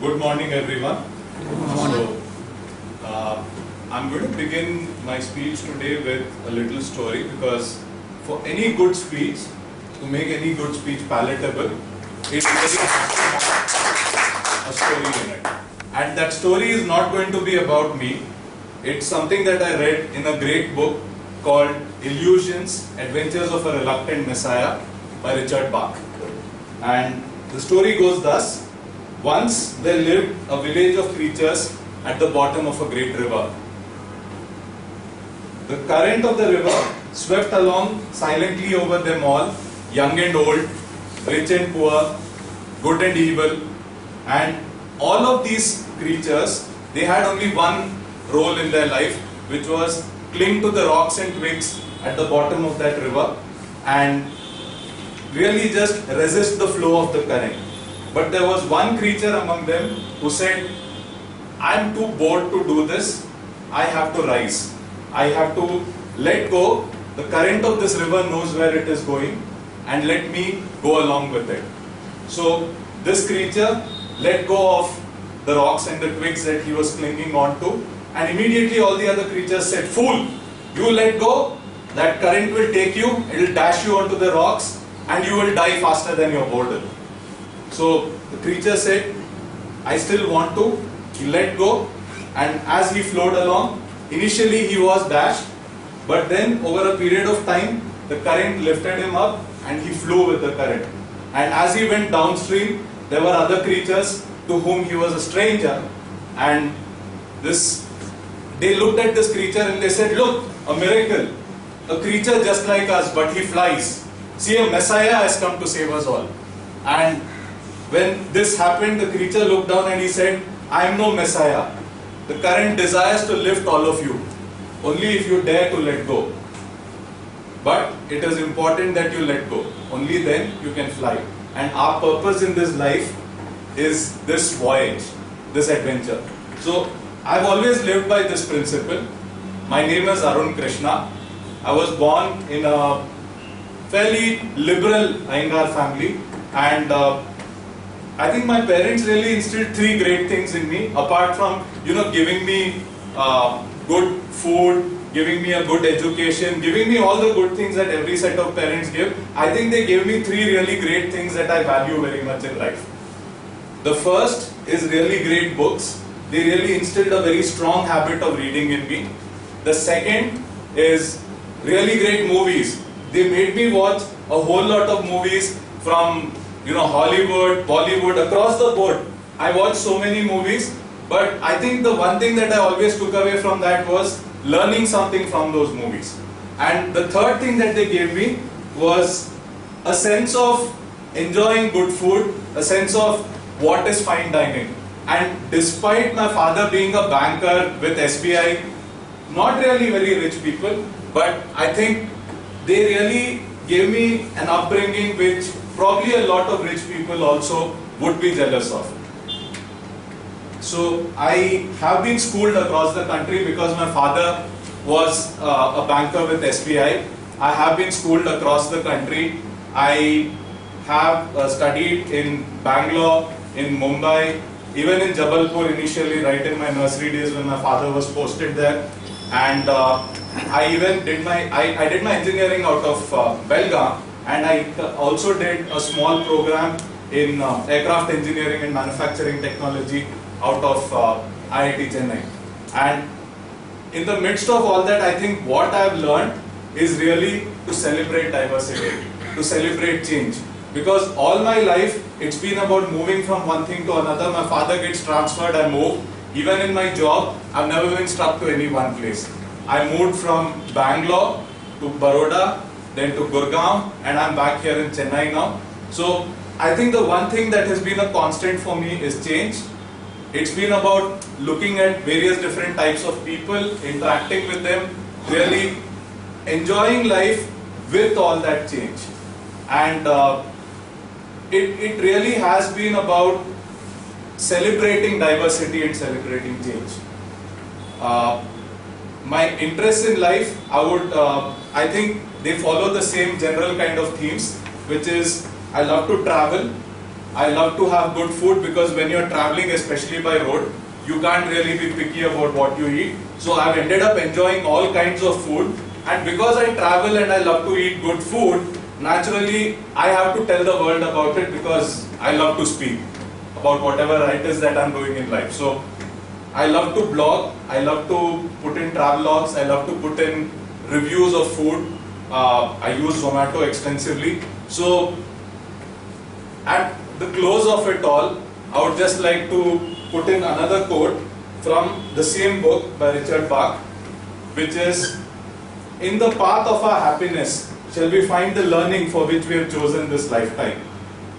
Good morning, everyone. Good morning. So, I'm going to begin my speech today with a little story because for any good speech, to make any good speech palatable, it really has to have a story in it. And that story is not going to be about me. It's something that I read in a great book called Illusions, Adventures of a Reluctant Messiah by Richard Bach. And the story goes thus. Once there lived a village of creatures at the bottom of a great river. The current of the river swept along silently over them all, young and old, rich and poor, good and evil, and all of these creatures, they had only one role in their life, which was cling to the rocks and twigs at the bottom of that river and really just resist the flow of the current. But there was one creature among them who said, I am too bored to do this, I have to rise. I have to let go, the current of this river knows where it is going, and let me go along with it. So this creature let go of the rocks and the twigs that he was clinging on to, and immediately all the other creatures said, Fool, you let go, that current will take you, it will dash you onto the rocks, and you will die faster than your boredom. So the creature said, I still want to. He let go, and as he flowed along, initially he was dashed, but then over a period of time, the current lifted him up and he flew with the current. And as he went downstream, there were other creatures to whom he was a stranger, and they looked at this creature and they said, look, a miracle, a creature just like us, but he flies. See, a Messiah has come to save us all. And when this happened, the creature looked down and he said, I am no Messiah. The current desires to lift all of you, only if you dare to let go. But it is important that you let go. Only then you can fly. And our purpose in this life is this voyage, this adventure. So I've always lived by this principle. My name is Arun Krishna. I was born in a fairly liberal Iyengar family, and I think my parents really instilled three great things in me, apart from, giving me good food, giving me a good education, giving me all the good things that every set of parents give. I think they gave me three really great things that I value very much in life. The first is really great books. They really instilled a very strong habit of reading in me. The second is really great movies. They made me watch a whole lot of movies from Hollywood, Bollywood, across the board. I watched so many movies, but I think the one thing that I always took away from that was learning something from those movies. And the third thing that they gave me was a sense of enjoying good food, a sense of what is fine dining. And despite my father being a banker with SBI, not really very rich people, but I think they really gave me an upbringing which probably a lot of rich people also would be jealous of. So I have been schooled across the country because my father was a banker with SBI. I have been schooled across the country. I have studied in Bangalore, in Mumbai, even in Jabalpur initially, right in my nursery days when my father was posted there. And I even did my engineering out of Belgaum, and I also did a small program in aircraft engineering and manufacturing technology out of IIT Chennai. And in the midst of all that, I think what I've learned is really to celebrate diversity, to celebrate change. Because all my life, it's been about moving from one thing to another. My father gets transferred, I move. Even in my job, I've never been stuck to any one place. I moved from Bangalore to Baroda, then to Gurgaon, and I'm back here in Chennai now. So I think the one thing that has been a constant for me is change. It's been about looking at various different types of people, interacting with them, really enjoying life with all that change. And it really has been about celebrating diversity and celebrating change. My interests in life, I think they follow the same general kind of themes, which is I love to travel, I love to have good food because when you're traveling, especially by road, you can't really be picky about what you eat. So I've ended up enjoying all kinds of food, and because I travel and I love to eat good food, naturally I have to tell the world about it because I love to speak about whatever it is that I'm doing in life. So I love to blog, I love to put in travelogues, I love to put in reviews of food. I use Zomato extensively. So at the close of it all, I would just like to put in another quote from the same book by Richard Bach, which is, "In the path of our happiness shall we find the learning for which we have chosen this lifetime.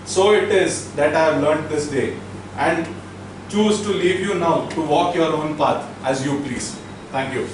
So it is that I have learnt this day, and choose to leave you now to walk your own path as you please." Thank you.